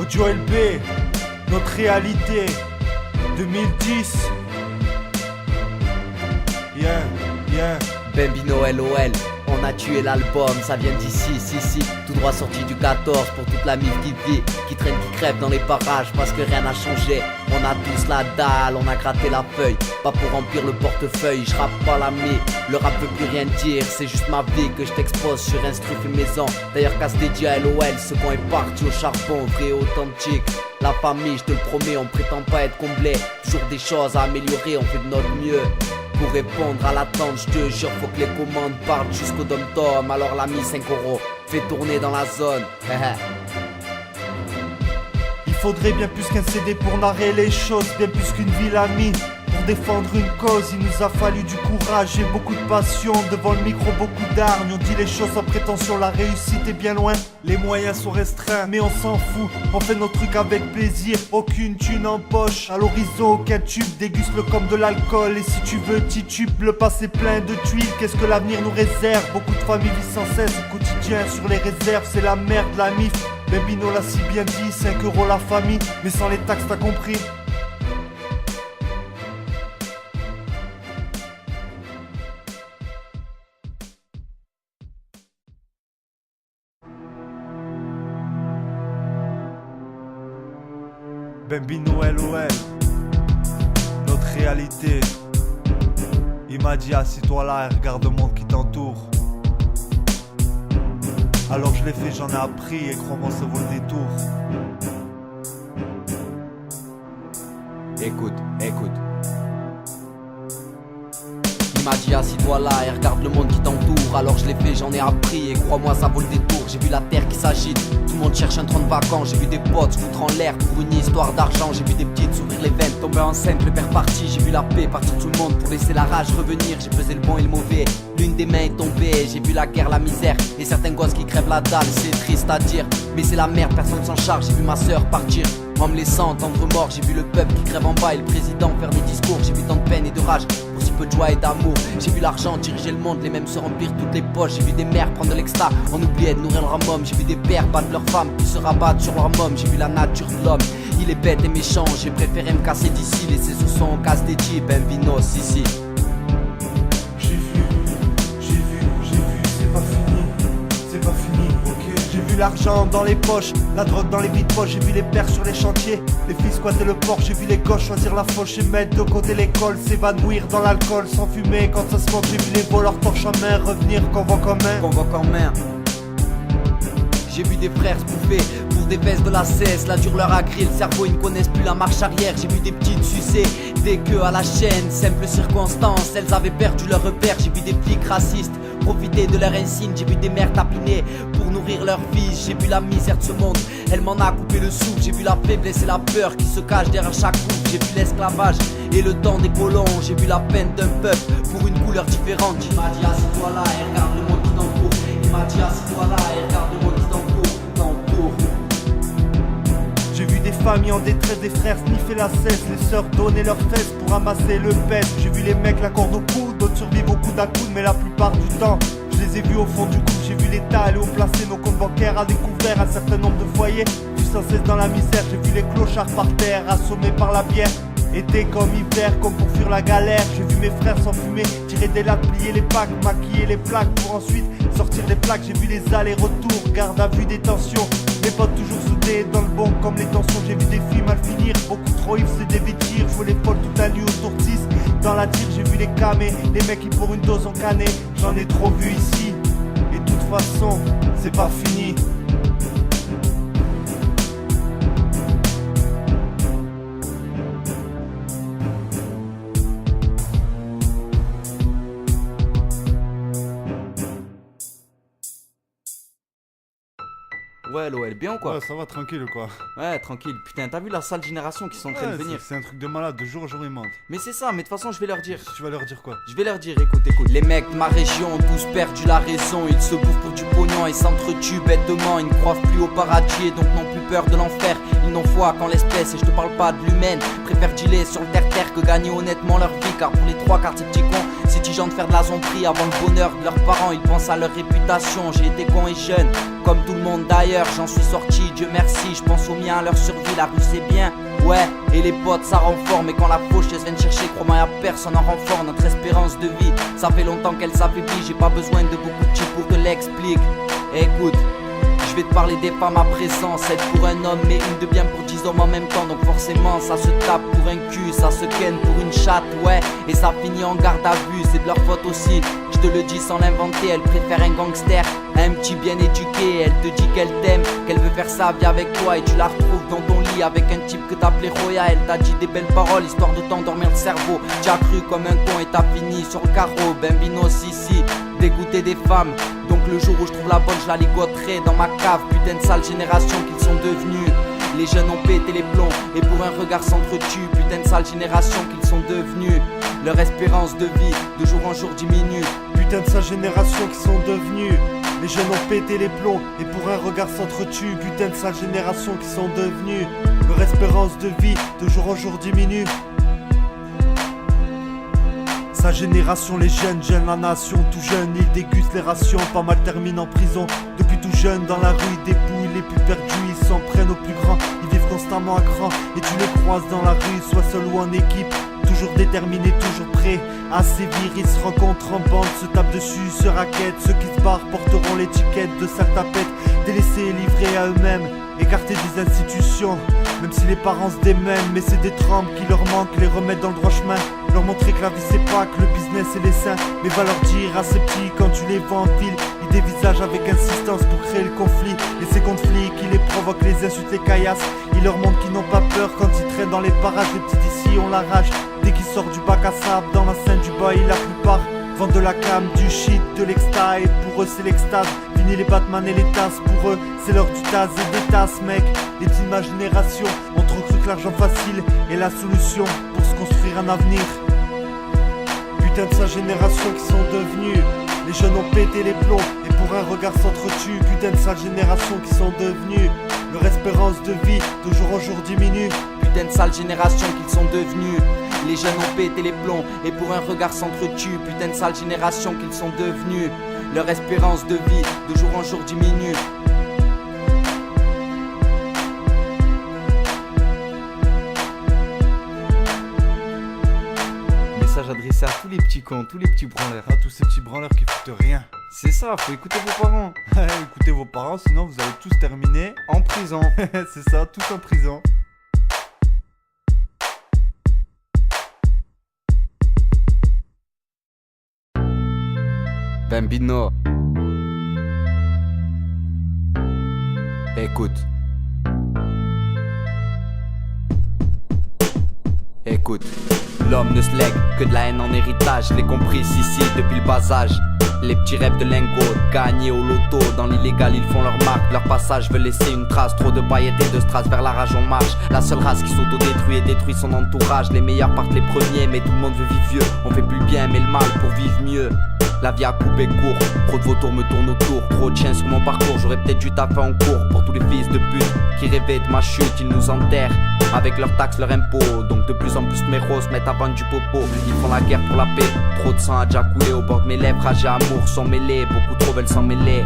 Joel B, notre réalité 2010. Yeah. Bambino LOL, on a tué l'album, ça vient d'ici, si, tout droit sorti du 14 pour toute la mif qui vit, qui traîne, qui crève dans les parages parce que rien n'a changé. On a tous la dalle, on a gratté la feuille, pas pour remplir le portefeuille, je rappe pas la mie, le rap veut plus rien dire, c'est juste ma vie que je t'expose sur instru fait maison. D'ailleurs casse dédié à LOL, ce qu'on est parti au charbon, vrai et authentique. La famille, je te le promets, on prétend pas être comblé, toujours des choses à améliorer, on fait de notre mieux. Pour répondre à l'attente, je te jure, faut que les commandes partent jusqu'au dom-tom. Alors l'ami 5 €, fais tourner dans la zone. Il faudrait bien plus qu'un CD pour narrer les choses, bien plus qu'une ville amie. Pour défendre une cause, il nous a fallu du courage et beaucoup de passion. Devant le micro, beaucoup d'armes, on dit les choses sans prétention. La réussite est bien loin, les moyens sont restreints, mais on s'en fout, on fait nos trucs avec plaisir. Aucune thune en poche, à l'horizon aucun tube, déguste-le comme de l'alcool. Et si tu veux titube, le passé plein de tuiles. Qu'est-ce que l'avenir nous réserve? Beaucoup de familles vivent sans cesse au quotidien sur les réserves, c'est la merde, la mif. Bambino l'a si bien dit, 5 € la famille, mais sans les taxes t'as compris. Bambino LOL, notre réalité. Il m'a dit assis-toi là et regarde le monde qui t'entoure. Alors je l'ai fait, j'en ai appris et crois-moi ça vaut le détour. Écoute. Il m'a dit assis-toi là et regarde le monde qui t'entoure. Alors je l'ai fait, j'en ai appris et crois-moi ça vaut le détour. J'ai vu la terre qui s'agite, tout le monde cherche un train de vacances. J'ai vu des potes se foutre en l'air pour une histoire d'argent. J'ai vu des petites s'ouvrir les veines, tomber enceinte, le père parti. J'ai vu la paix partir tout le monde pour laisser la rage revenir. J'ai pesé le bon et le mauvais, l'une des mains est tombée. J'ai vu la guerre, la misère et certains gosses qui crèvent la dalle. C'est triste à dire, mais c'est la merde, personne s'en charge. J'ai vu ma soeur partir en me laissant entendre mort. J'ai vu le peuple qui crève en bas et le président faire des discours. J'ai vu tant de peine et de rage pour si peu de joie et d'amour. J'ai vu l'argent diriger le monde, les mêmes se remplir toutes les poches. J'ai vu des mères prendre de l'extra, on oubliait de nourrir leur môme. J'ai vu des pères battre leurs femmes puis se rabattre sur leur môme. J'ai vu la nature de l'homme, il est bête et méchant. J'ai préféré me casser d'ici, laisser ce son on casse des jeeps. Bambino, si. J'ai vu, c'est pas fini, ok. J'ai vu l'argent dans les poches, la drogue dans les vides poches. J'ai vu les pères sur les chantiers, les filles squatter le port. J'ai vu les gauches choisir la fauche et mettre de côté l'école. S'évanouir dans l'alcool sans fumer quand ça se moque. J'ai vu les voleurs torche en main revenir convoque en main. J'ai vu des frères se bouffer pour des vestes de la cesse. La dure leur a grillé le cerveau, ils ne connaissent plus la marche arrière. J'ai vu des petites sucées, des queues à la chaîne. Simple circonstance, elles avaient perdu leur repère. J'ai vu des flics racistes profiter de leur insigne. J'ai vu des mères tapiner pour nourrir leurs fils. J'ai vu la misère de ce monde, elle m'en a coupé le souffle. J'ai vu la faiblesse et la peur qui se cachent derrière chaque coupe. J'ai vu l'esclavage et le temps des colons. J'ai vu la peine d'un peuple pour une couleur différente. Il m'a dit assis-toi là et regarde le monde qui t'entoure. Il m'a dit assis-toi là et regarde le monde qui t'entoure. J'ai vu des familles en détresse, des frères sniffer la cesse, les sœurs donner leurs fesses pour ramasser le pet. J'ai vu les mecs la corde au cou, d'autres survivent au coup d'un coup, mais la plupart du temps je les ai vus au fond du coup. J'ai vu l'État aller au placer nos comptes bancaires à découvert. Un certain nombre de foyers vus sans cesse dans la misère. J'ai vu les clochards par terre, assommés par la bière. Été comme hiver, comme pour fuir la galère. J'ai vu mes frères s'enfumer, tirer des lattes, plier les packs, maquiller les plaques pour ensuite sortir les plaques. J'ai vu les allers-retours, garde à vue, détention. Mes potes toujours soudés dans le bon comme les tensions. J'ai vu des filles mal finir, beaucoup trop ivres se dévêtir. Jouer les folles toute la nuit autour de 6. Dans la tire j'ai vu les camés, les mecs qui pour une dose ont canné. J'en ai trop vu ici, et de toute façon c'est pas fini. Ouais, LOL, bien ou quoi? Ouais, ça va tranquille quoi. Ouais, tranquille. Putain, t'as vu la sale génération qui sont en train de venir? C'est un truc de malade, de jour en jour ils mentent. Mais c'est ça, mais de toute façon, je vais leur dire. Tu vas leur dire quoi? Je vais leur dire, écoute. Les mecs de ma région ont tous perdu la raison. Ils se bouffent pour du pognon et s'entretuent bêtement. Ils ne croient plus au paradis et donc n'ont plus peur de l'enfer. Ils n'ont foi qu'en l'espèce et je te parle pas de l'humaine. Préfèrent dealer sur le terre-terre que gagner honnêtement leur vie. Car pour les trois quarts de ces petits cons, c'est exigeant de faire de la zombie avant le bonheur de leurs parents. Ils pensent à leur réputation, j'ai été con et jeune, comme tout le monde d'ailleurs. J'en suis sorti, Dieu merci, je pense aux miens, à leur survie. La rue c'est bien, ouais, et les potes ça rend fort. Mais quand la faucheuse vient chercher, crois-moi y'a personne en renfort. Notre espérance de vie, ça fait longtemps qu'elle s'affaiblit. J'ai pas besoin de beaucoup de types pour te l'explique. Écoute, je vais te parler des femmes à présent. 7 pour un homme mais une de bien pour 10 hommes en même temps. Donc forcément ça se tape pour un cul, ça se ken pour une chatte, ouais. Et ça finit en garde à vue, c'est de leur faute aussi. Je te le dis sans l'inventer, elle préfère un gangster à un petit bien éduqué. Elle te dit qu'elle t'aime, qu'elle veut faire sa vie avec toi. Et tu la retrouves dans ton lit avec un type que t'appelais Roya. Elle t'a dit des belles paroles histoire de t'endormir le cerveau. Tu as cru comme un con et t'as fini sur le carreau. Bambino si, dégoûté des femmes. Donc le jour où je trouve la bonne, je la ligoterai dans ma cave. Putain de sale génération qu'ils sont devenus. Les jeunes ont pété les plombs et pour un regard s'entretuent. Putain de sale génération qu'ils sont devenus. Leur espérance de vie de jour en jour diminue. Putain de sale génération qu'ils sont devenus. Les jeunes ont pété les plombs et pour un regard s'entretuent. Putain de sale génération qu'ils sont devenus. Leur espérance de vie de jour en jour diminue. Sa génération, les jeunes, gênent la nation. Tout jeune, ils dégustent les rations. Pas mal terminent en prison. Depuis tout jeune, dans la rue, ils dépouillent les plus perdus. Ils s'en prennent aux plus grands. Ils vivent constamment à cran. Et tu les croises dans la rue, soit seul ou en équipe. Toujours déterminés, toujours prêts à sévir. Ils se rencontrent en bande, se tapent dessus, se raquettent. Ceux qui se barrent porteront l'étiquette de sales tapettes. Délaissés et livrés à eux-mêmes, écartés des institutions. Même si les parents se démènent, mais c'est des trempes qui leur manquent. Les remettre dans le droit chemin, leur montrer que la vie c'est pas que le business et les seins. Mais va leur dire à ces petits quand tu les vois en file, ils dévisagent avec insistance pour créer le conflit. Et ces conflits qui les provoquent, les insultes, les caillasses. Ils leur montrent qu'ils n'ont pas peur quand ils traînent dans les parages. Les petits d'ici on la rage dès qu'ils sortent du bac à sable. Dans la scène du boy la plupart vendent de la cam, du shit, de l'exta. Et pour eux c'est l'extase. Fini les Batman et les tasses, pour eux c'est l'heure du taz et des tasses mec. Les petites de ma génération ont trop cru que l'argent facile est la solution pour se construire un avenir. Putain de sa génération qui sont devenus. Les jeunes ont pété les plombs et pour un regard s'entretuent. Putain de sa génération qui sont devenus. Leur espérance de vie de jour en jour diminue. Putain de sale génération qu'ils sont devenus. Les jeunes ont pété les plombs et pour un regard s'entretuent. Putain de sale génération qu'ils sont devenus. Leur espérance de vie de jour en jour diminue. Message adressé à tous les petits cons, tous les petits branleurs. À tous ces petits branleurs qui foutent rien. C'est ça, faut écouter vos parents. Écoutez vos parents, sinon vous allez tous terminer En prison. c'est ça, tous en prison. Bambino, écoute. Écoute, l'homme ne se lègue que de la haine en héritage. Je l'ai compris ici depuis le bas âge. Les petits rêves de lingots, gagnés au loto. Dans l'illégal ils font leur marque, leur passage veut laisser une trace. Trop de paillettes et de strass, vers la rage on marche. La seule race qui s'auto-détruit et détruit son entourage. Les meilleurs partent les premiers, mais tout le monde veut vivre vieux. On fait plus le bien mais le mal pour vivre mieux. La vie a coupé court, trop de vautours me tournent autour. Trop de chiens sur mon parcours, j'aurais peut-être dû taper en cours. Pour tous les fils de pute qui rêvaient de ma chute, ils nous enterrent avec leurs taxes, leurs impôts. Donc de plus en plus de méros se mettent à vendre du popo. Ils font la guerre pour la paix, trop de sang a déjà coulé. Au bord de mes lèvres, rage et amour sont mêlés. Beaucoup trop veulent s'en mêler.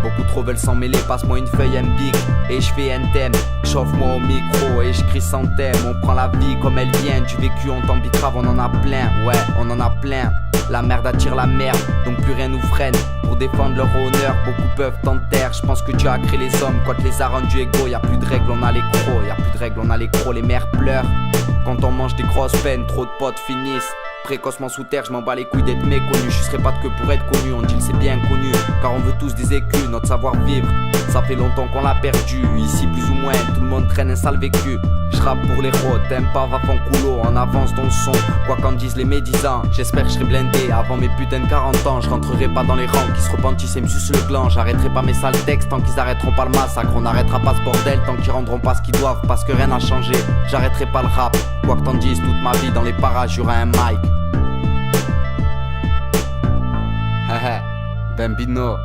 Beaucoup trop veulent s'en mêler, passe-moi une feuille, un bic et je fais un thème. Chauffe-moi au micro et je crie sans thème. On prend la vie comme elle vient, du vécu on t'en grave, on en a plein, ouais, on en a plein. La merde attire la merde, donc plus rien nous freine. Pour défendre leur honneur, beaucoup peuvent t'en taire. Je pense que Dieu a créé les hommes, quand les a rendus égaux. Y'a plus de règles, on a les crocs, y'a plus de règles, on a les crocs. Les mères pleurent, quand on mange des grosses peines, trop de potes finissent précocement sous terre, je m'en bats les couilles d'être méconnu. Je serai pas que pour être connu, on dit que c'est bien connu. Car on veut tous des écus, notre savoir-vivre ça fait longtemps qu'on l'a perdu. Ici plus ou moins, tout le monde traîne un sale vécu. Je rappe pour les rots, t'aimes pas, va fan coulo. En avance dans le son, quoi qu'en disent les médisants. J'espère que je serai blindé avant mes putains de 40 ans. Je rentrerai pas dans les rangs qui se repentissent et me sucent le gland. J'arrêterai pas mes sales textes tant qu'ils arrêteront pas le massacre. On n'arrêtera pas ce bordel tant qu'ils rendront pas ce qu'ils doivent. Parce que rien n'a changé, j'arrêterai pas le rap. Quoi que t'en dises, toute ma vie dans les parages y'aura un mic. Bambino.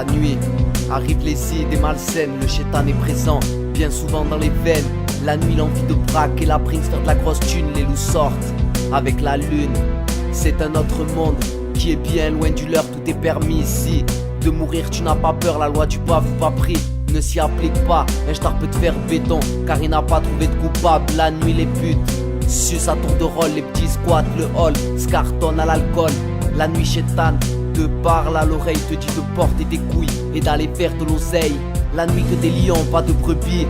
La nuit, arrivent les idées malsaines, le chétan est présent, bien souvent dans les veines. La nuit, l'envie de braquer la prince, faire de la grosse thune, les loups sortent avec la lune. C'est un autre monde qui est bien loin du leur, tout est permis ici. De mourir, tu n'as pas peur, la loi du paf pas pris ne s'y applique pas. Un star peut te faire béton, car il n'a pas trouvé de coupable. La nuit, les putes sucent à tour de rôle, les petits squats, le hall, se cartonnent à l'alcool. La nuit, chétane te parle à l'oreille, te dit de porter tes couilles et d'aller faire de l'oseille. La nuit, que des lions, pas de brebis,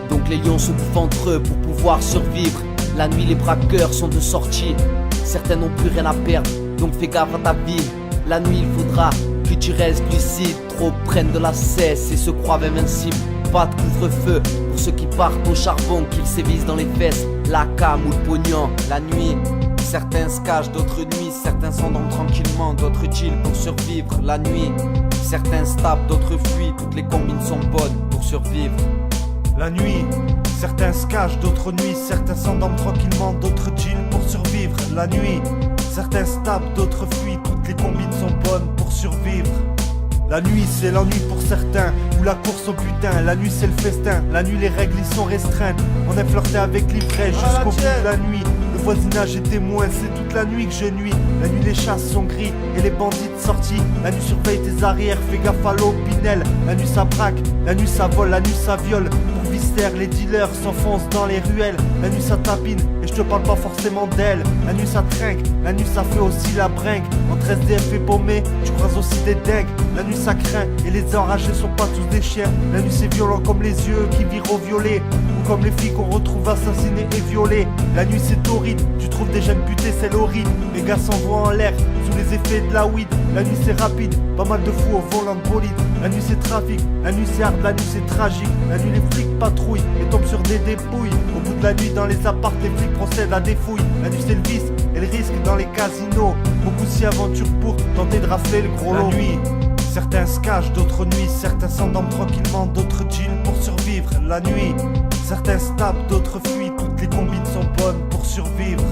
donc les lions se bouffent entre eux pour pouvoir survivre. La nuit, les braqueurs sont de sortie, certains n'ont plus rien à perdre, donc fais gaffe à ta vie. La nuit, il faudra que tu restes lucide, trop prennent de la cesse et se croient invincibles. Pas de couvre-feu pour ceux qui partent au charbon, qu'ils sévissent dans les fesses, la cam ou le pognon. La nuit, certains se cachent, d'autres nuits, certains s'endorment tranquillement, d'autres chillent pour survivre. La nuit, certains se tapent, d'autres fuient, toutes les combines sont bonnes pour survivre. La nuit, certains se cachent, d'autres nuits, certains s'endorment tranquillement, d'autres chillent pour survivre. La nuit, certains se tapent, d'autres fuient, toutes les combines sont bonnes pour survivre. La nuit c'est l'ennui pour certains, ou la course au butin. La nuit c'est le festin, la nuit les règles y sont restreintes. On est flirté avec l'ivresse jusqu'au bout de la nuit. Le voisinage est témoin, c'est toute la nuit que je nuis. La nuit les chasses sont gris et les bandits sortis. La nuit surveille tes arrières, fais gaffe à l'opinel. La nuit ça braque, la nuit ça vole, la nuit ça viole. Pour Vistère, les dealers s'enfoncent dans les ruelles. La nuit ça tapine, et je te parle pas forcément d'elle. La nuit ça trinque, la nuit ça fait aussi la bringue. Entre SDF et paumé, tu croises aussi des dingues. La nuit ça craint, et les enragés sont pas tous des chiens. La nuit c'est violent comme les yeux qui virent au violet, ou comme les filles qu'on retrouve assassinées et violées. La nuit c'est torride, tu trouves des jeunes butées, c'est horrible. Les gars s'envoient en l'air, sous les effets de la weed. La nuit c'est rapide, pas mal de fous au volant de bolide. La nuit c'est trafic, la nuit c'est hard, la nuit c'est tragique. La nuit les flics patrouillent et tombent sur des dépouilles. Au bout de la nuit dans les apparts, les flics procèdent à des fouilles. La nuit c'est le vice et le risque dans les casinos. Beaucoup s'y aventurent pour tenter de rafler le gros lot. La nuit, certains se cachent, d'autres nuits, certains s'endorment tranquillement, d'autres chillent pour survivre. La nuit, certains se tapent, d'autres fuient, toutes les combines sont bonnes pour survivre.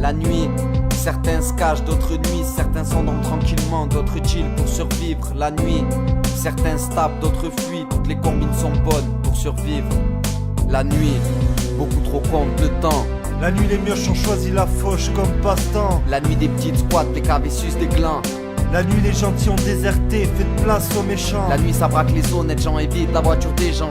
La nuit, certains se cachent, d'autres nuits, certains s'endorment tranquillement, d'autres chillent pour survivre. La nuit, certains se tapent, d'autres fuient, toutes les combines sont bonnes pour survivre. La nuit, beaucoup trop comptent le temps. La nuit les mioches ont choisi la fauche comme passe-temps. La nuit des petites squats, les cavessus des glands. La nuit les gentils ont déserté, faites place aux méchants. La nuit ça braque les honnêtes gens, évite la voiture des gens.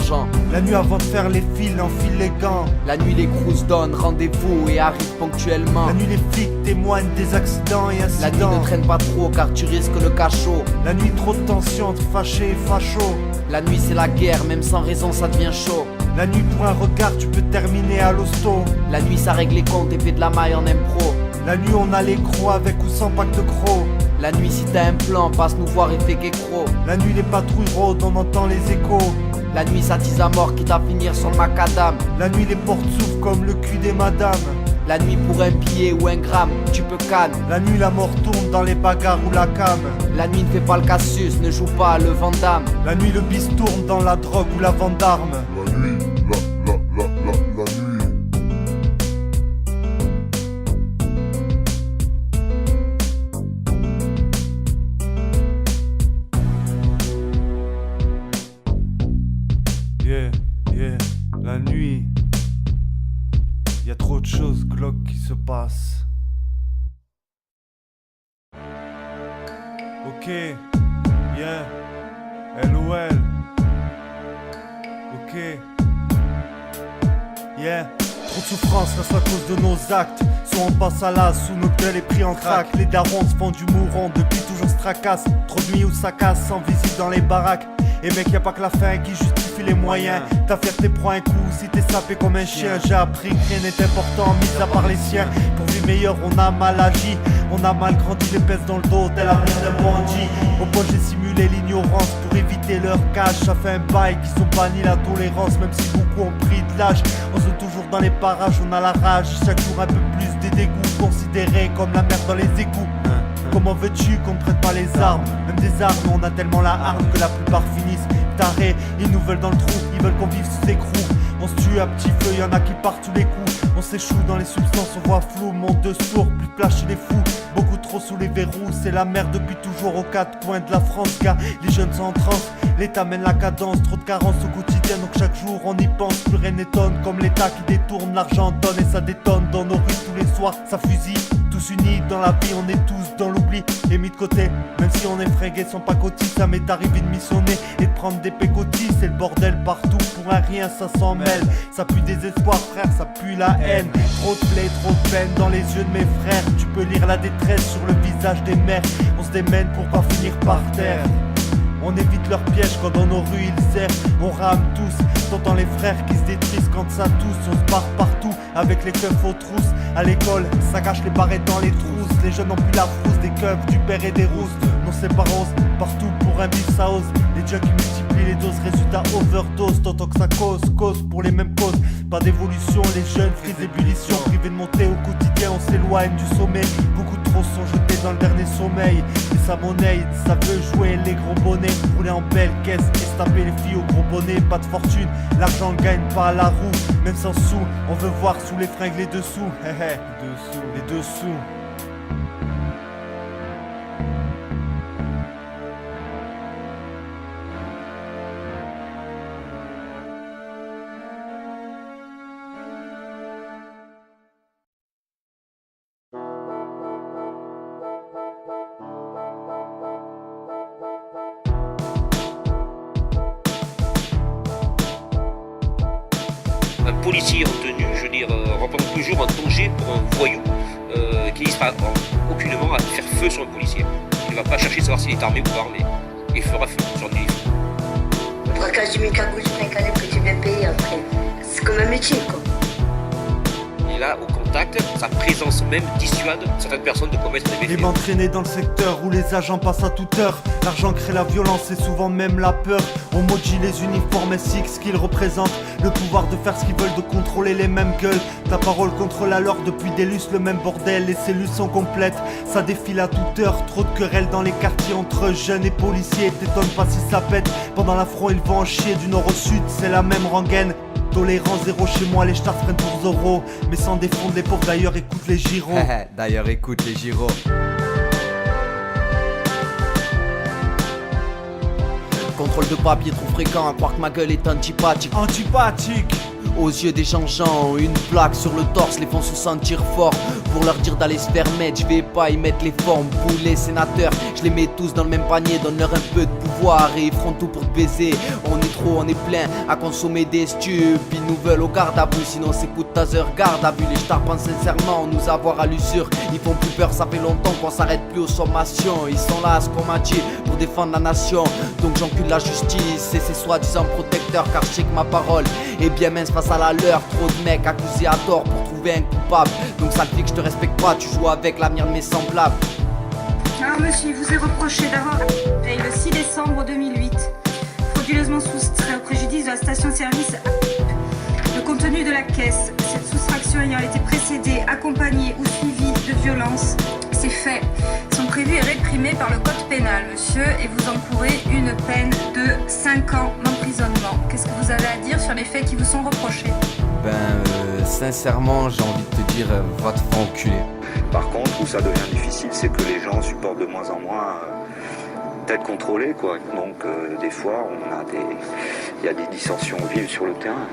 La nuit avant de faire les fils, enfile les gants. La nuit les crews donnent rendez-vous et arrivent ponctuellement. La nuit les flics témoignent des accidents et incidents. La nuit ne traîne pas trop car tu risques le cachot. La nuit trop de tension entre fâchés et fachos. La nuit c'est la guerre, même sans raison ça devient chaud. La nuit pour un regard tu peux terminer à l'hosto. La nuit ça règle les comptes et fait de la maille en impro. La nuit on a les crocs avec ou sans pack de crocs. La nuit si t'as un plan, passe nous voir et fais qu'écro. La nuit les patrouilles rôdent, on entend les échos. La nuit ça tise à mort quitte à finir sur le macadam. La nuit les portes s'ouvrent comme le cul des madames. La nuit pour un billet ou un gramme, tu peux canne. La nuit la mort tourne dans les bagarres ou la cam. La nuit ne fait pas le Cassius, ne joue pas le Vandame. La nuit le bis tourne dans la drogue ou la vente d'armes. La nuit, la nuit. Yeah, la nuit. Y a trop de choses glauques qui se passent. Ok, yeah, LOL. Ok, yeah. Trop de souffrance reste à cause de nos actes. Soit on passe à l'as, sous nos gueules est pris en crack. Les darons se font du mourant, depuis toujours se tracassent. Trop de nuits où ça casse, sans visite dans les baraques. Et mec, y'a pas que la fin qui justifie les moyens. Ta fierté prend un coup si t'es sapé comme un chien. J'ai appris que rien n'est important, mis à part les siens. Pour vivre meilleur, on a mal agi. On a mal grandi, les pèses dans le dos, tel la prise d'un bandit. Au point j'ai simulé l'ignorance pour éviter leur cache. Ça fait un bail qu'ils ont banni la tolérance. Même si beaucoup ont pris de l'âge, on se toujours dans les parages, on a la rage. Chaque jour un peu plus des dégoûts, considérés comme la merde dans les égouts. Comment veux-tu qu'on ne prête pas les armes? Même des armes, on a tellement la hargne que la plupart finissent tarés. Ils nous veulent dans le trou, ils veulent qu'on vive sous écrou. On se tue à petit feu, y'en a qui partent tous les coups. On s'échoue dans les substances, on voit flou, monde de sourds, plus de place chez les fous. Beaucoup trop sous les verrous, c'est la merde depuis toujours aux quatre coins de la France. Car les jeunes sont en transe, l'État mène la cadence. Trop de carences au quotidien, donc chaque jour on y pense. Plus rien n'étonne, comme l'État qui détourne l'argent donne. Et ça détonne dans nos rues tous les soirs, ça fusille. Tous unis dans la vie, on est tous dans l'oubli et mis de côté. Même si on est fringués sans pacotille, ça m'est arrivé de missionner et de prendre des pécotis. C'est le bordel partout, pour un rien ça s'en mêle. Ça pue désespoir frère, ça pue la haine. Trop de plaies, trop de peine dans les yeux de mes frères. Tu peux lire la détresse sur le visage des mères. On se démène pour pas finir par terre. On évite leurs pièges quand dans nos rues ils serrent. On rame tous, t'entends les frères qui se détruisent quand ça tousse. On se barre partout avec les keufs aux trousses. À l'école, ça cache les barrettes dans les trousses. Les jeunes ont plus la frousse des keufs, du père et des rousses. Non c'est pas rose, partout pour un bif ça ose. Les junkies multiplient les doses, résultat overdose. T'entends que ça cause pour les mêmes causes. Pas d'évolution, les jeunes frisent ébullition. Privés de monter au quotidien, on s'éloigne du sommet. Beaucoup trop sont jetés dans le dernier sommeil. Et ça monnaie, ça veut jouer les gros bonnets. Rouler en belle caisse et se taper les filles au gros bonnet. Pas de fortune, l'argent gagne pas à la roue. Même sans sous, on veut voir sous les fringues les dessous. Les dessous. Un policier en tenue, je veux dire, représente toujours un danger pour un voyou qui n'hésitera aucunement à faire feu sur un policier. Il ne va pas chercher à savoir s'il est armé ou pas armé. Il fera feu sur lui. Le braquage du mécagoule sur un calibre que tu viens payer après. C'est comme un métier, quoi. Et là, au contact, sa présence même dissuade certaines personnes de commettre des Les méfaits. m'entraîner dans le secteur où les agents passent à toute heure. L'argent crée la violence et souvent même la peur. On maudit les uniformes SX qu'ils représentent. Le pouvoir de faire ce qu'ils veulent, de contrôler les mêmes gueules. Ta parole contre la leur depuis des lustres, le même bordel. Les cellules sont complètes, ça défile à toute heure. Trop de querelles dans les quartiers entre jeunes et policiers. T'étonnes pas si ça pète. Pendant l'affront ils vont en chier du nord au sud, c'est la même rengaine. Tolérance zéro chez moi, les stars prennent pour Zorro. Mais sans défendre les pauvres, d'ailleurs écoute les girons. D'ailleurs, écoute les gyros. Contrôle de papier trop fréquent, à croire que ma gueule est antipathique. Antipathique. Aux yeux des gens, une plaque sur le torse les font se sentir fort. Pour leur dire d'aller se faire mettre, je vais pas y mettre les formes. Pour les sénateurs, je les mets tous dans le même panier. Donne-leur un peu de pouvoir et ils feront tout pour te baiser. On est trop, on est plein à consommer des stupes. Ils nous veulent au garde à vue, sinon c'est coup de taser garde à vue. Les stars pensent sincèrement nous avoir à l'usure. Ils font plus peur, ça fait longtemps qu'on s'arrête plus aux sommations. Ils sont là, ce qu'on m'a dit, pour défendre la nation. Donc j'encule la justice et ses soi-disant protecteurs. Car je sais que ma parole est bien mince face à la leur. Trop de mecs accusés à tort pour trouver un coupable. Donc ça fait que je te respecte pas, tu joues avec l'avenir de mes semblables. Alors monsieur, il vous est reproché d'avoir payé le 6 décembre 2008, frauduleusement soustrait au préjudice de la station-service le contenu de la caisse, cette soustraction ayant été précédée, accompagnée ou suivie de violence. Ces faits sont prévus et réprimés par le code pénal, monsieur, et vous encourez une peine de 5 ans d'emprisonnement. Qu'est-ce que vous avez à dire sur les faits qui vous sont reprochés? Sincèrement, j'ai envie de te dire, va te faire enculer. Par contre, où ça devient difficile, c'est que les gens supportent de moins en moins d'être contrôlés, quoi. Donc, des fois, il y a des dissensions vives sur le terrain.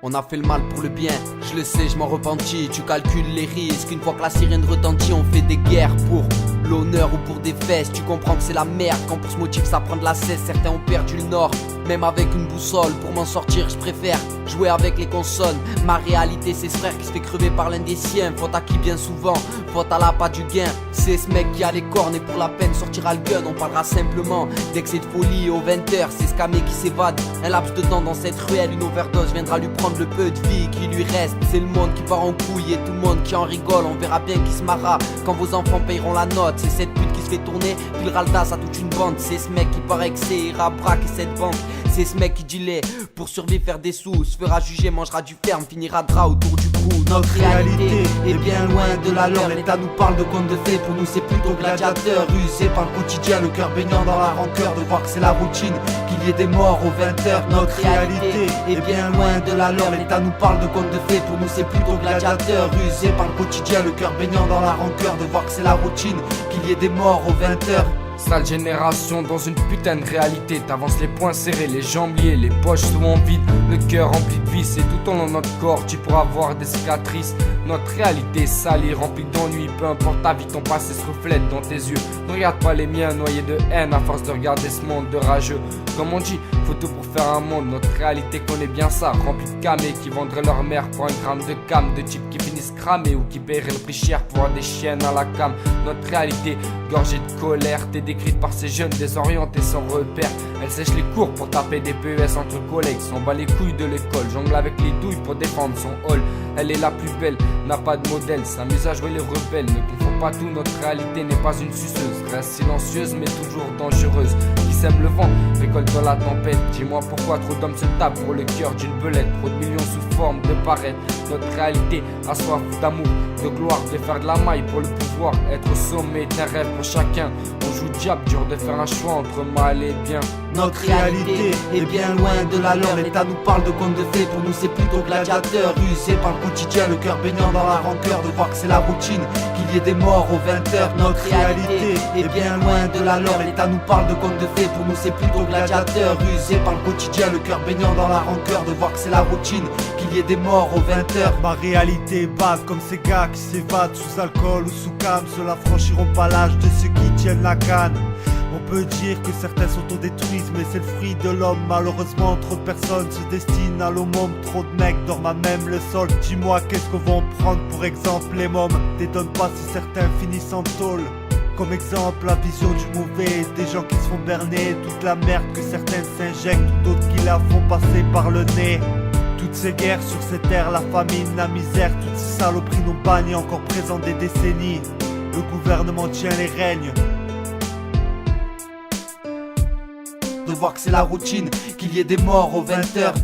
On a fait le mal pour le bien, je le sais, je m'en repentis. Tu calcules les risques, une fois que la sirène retentit, on fait des guerres pour l'honneur ou pour des fesses. Tu comprends que c'est la merde quand pour ce motif ça prend de la cesse. Certains ont perdu le nord, même avec une boussole. Pour m'en sortir je préfère jouer avec les consonnes. Ma réalité c'est ce frère qui se fait crever par l'un des siens. Faute à qui bien souvent, faute à la pas du gain. C'est ce mec qui a les cornes et pour la peine sortira le gun. On parlera simplement d'excès de folie aux 20h. C'est ce camé qui s'évade, un laps de temps dans cette ruelle. Une overdose viendra lui prendre le peu de vie qui lui reste. C'est le monde qui part en couille et tout le monde qui en rigole. On verra bien qui se marra quand vos enfants payeront la note. C'est cette pute qui se fait tourner, puis le raldas à toute une bande. C'est ce mec qui paraît que c'est ira braquer cette banque. C'est ce mec qui dit les pour survivre faire des sous. Se fera juger, mangera du ferme, finira drap autour du cou. Notre réalité est bien loin de la leur. L'État nous parle de contes de fées, pour nous c'est plutôt gladiateur. Usé par le quotidien, le cœur baignant dans la rancœur, de voir que c'est la routine, qu'il y ait des morts aux 20h. Notre réalité est bien loin de la leur. L'État nous parle de contes de fées, pour nous c'est plutôt gladiateur. Usé par le quotidien, le cœur baignant dans la rancœur, de voir que c'est la routine, qu'il y ait des morts aux 20h. Sale génération dans une putain de réalité. T'avances les poings serrés, les jambes liées, les poches souvent vides, le cœur rempli de vices. Et tout au long de notre corps tu pourras voir des cicatrices. Notre réalité sale et remplie d'ennui. Peu importe ta vie, ton passé se reflète dans tes yeux. Ne regarde pas les miens noyés de haine à force de regarder ce monde de rageux. Comme on dit, faut tout pour faire un monde. Notre réalité connaît bien ça, remplie de camés qui vendraient leur mère pour un gramme de cam. De types qui finissent cramés ou qui paieraient le prix cher pour avoir des chiennes à la cam. Notre réalité gorgée de colère, t'es décrite par ces jeunes désorientés sans repère. Elle sèche les cours pour taper des PES entre collègues, s'en bat les couilles de l'école, jongle avec les douilles pour défendre son hall. Elle est la plus belle, n'a pas de modèle, s'amuse à jouer les rebelles. Ne confond pas tout, notre réalité n'est pas une suceuse. Reste silencieuse mais toujours dangereuse. Qui sème le vent, récolte dans la tempête. Dis-moi pourquoi trop d'hommes se tapent pour le cœur d'une belette. Trop de millions sous forme de paraître. Notre réalité a soif d'amour, de gloire, de faire de la maille pour le pouvoir. Être au sommet est un rêve pour chacun. On joue diable, dur de faire un choix entre mal et bien. Notre réalité est bien loin de la leur. L'État nous parle de contes de fées, pour nous c'est plutôt gladiateur. Usé par le quotidien, le cœur baignant dans la rancœur, de voir que c'est la routine, qu'il y ait des morts aux 20h. Notre réalité est bien loin de la leur. L'État nous parle de contes de fées, pour nous c'est plutôt gladiateur. Usé par le quotidien, le cœur baignant dans la rancœur, de voir que c'est la routine, qu'il y ait des morts aux 20h. Ma réalité est basse comme ces gars qui s'évadent sous alcool ou sous cam. Ceux-là franchiront pas l'âge de ceux qui tiennent la canne. On peut dire que certains s'autodétruisent, mais c'est le fruit de l'homme. Malheureusement, trop de personnes se destinent à l'aumône. Trop de mecs dorment à même le sol. Dis-moi, qu'est-ce qu'on va en prendre pour exemple les mômes? T'étonnes pas si certains finissent en tôle. Comme exemple, la vision du mauvais, des gens qui se font berner, toute la merde que certains s'injectent, ou d'autres qui la font passer par le nez. Toutes ces guerres sur cette terre, la famine, la misère, toutes ces saloperies non bannies, encore présentes des décennies. Le gouvernement tient les règnes. De voir que c'est la routine, qu'il y ait des morts aux 20h.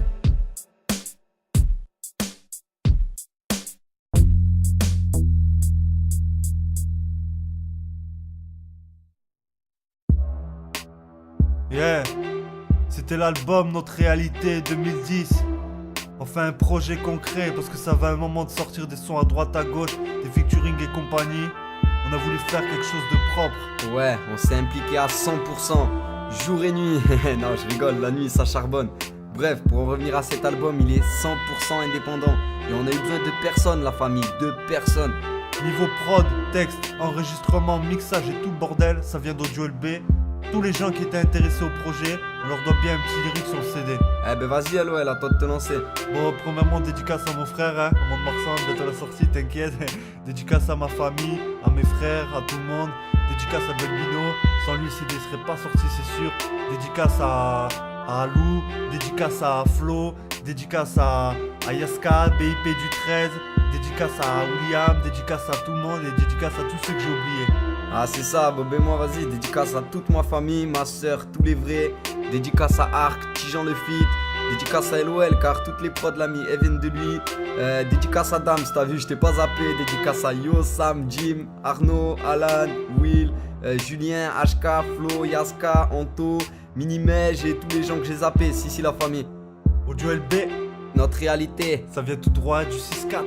Yeah, c'était l'album Notre Réalité 2010. Enfin un projet concret parce que ça va un moment de sortir des sons à droite à gauche, des featuring et compagnie. On a voulu faire quelque chose de propre. Ouais, on s'est impliqué à 100%, jour et nuit. Non, je rigole, la nuit ça charbonne. Bref, pour en revenir à cet album, il est 100% indépendant. Et on a eu besoin de personne, la famille, de personne. Niveau prod, texte, enregistrement, mixage et tout le bordel, ça vient d'Audio LB. Tous les gens qui étaient intéressés au projet, on leur doit bien un petit lyrique sur le CD. Eh ben vas-y LOL, à toi de te lancer. Bon, premièrement, dédicace à mon frère, hein, à Mont-de-Marsan, bientôt la sortie, t'inquiète. Dédicace à ma famille, à mes frères, à tout le monde. Dédicace à Belbino, sans lui le CD serait pas sorti, c'est sûr. Dédicace à Alou, dédicace à Flo, dédicace à Yaska, BIP du 13, dédicace à William, dédicace à tout le monde et dédicace à tous ceux que j'ai oubliés. Ah c'est ça, Bob et moi, vas-y, dédicace à toute ma famille, ma soeur, tous les vrais. Dédicace à Arc, Tijan le Fit. Dédicace à LOL car toutes les prods l'ami viennent de lui. Dédicace à Dams, t'as vu, je t'ai pas zappé. Dédicace à Yo, Sam, Jim, Arnaud, Alan, Will, Julien, HK, Flo, Yaska, Anto, Minimej et tous les gens que j'ai zappés. Si la famille. Audio LB, Notre réalité. ça vient tout droit du 6-4.